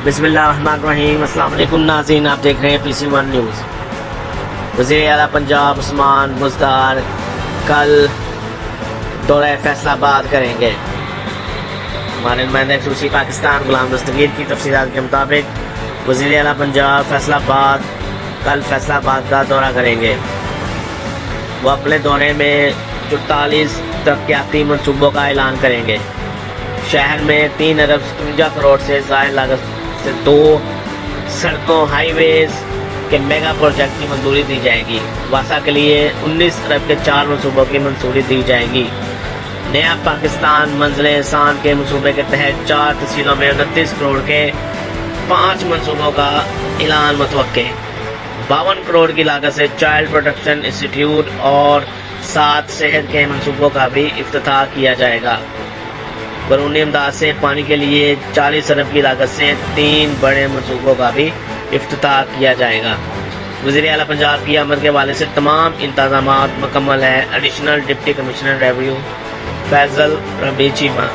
بسم اللہ الرحمن الرحیم۔ السلام علیکم ناظرین، آپ دیکھ رہے ہیں PC1 نیوز۔ وزیر اعلیٰ پنجاب عثمان بزدار کل دورہ فیصل آباد کریں گے۔ ہمارے نمائندہ خصوصی پاکستان غلام دستگیر کی تفصیلات کے مطابق وزیر اعلیٰ پنجاب فیصل آباد کل فیصل آباد کا دورہ کریں گے۔ وہ اپنے دورے میں 44 ترقیاتی منصوبوں کا اعلان کریں گے۔ شہر میں 3 ارب 57 کروڑ سے زائد لاگت سے 2 سڑکوں ہائی ویز کے میگا پروجیکٹ کی منظوری دی جائے گی۔ واسا کے لیے 19 ارب کے 4 منصوبوں کی منظوری دی جائے گی۔ نیا پاکستان منزل احسان کے منصوبے کے تحت 4 تحصیلوں میں 29 کروڑ کے 5 منصوبوں کا اعلان متوقع۔ 52 کروڑ کی لاگت سے چائلڈ پروٹیکشن انسٹیٹیوٹ اور 7 صحت کے منصوبوں کا بھی افتتاح کیا جائے گا۔ بیرونی امداد سے پانی کے لیے 40 ارب کی لاگت سے 3 بڑے منصوبوں کا بھی افتتاح کیا جائے گا۔ وزیر اعلیٰ پنجاب کی آمد کے حوالے سے تمام انتظامات مکمل ہیں۔ Additional deputy commissioner revenue Faisal Rabi Cheema.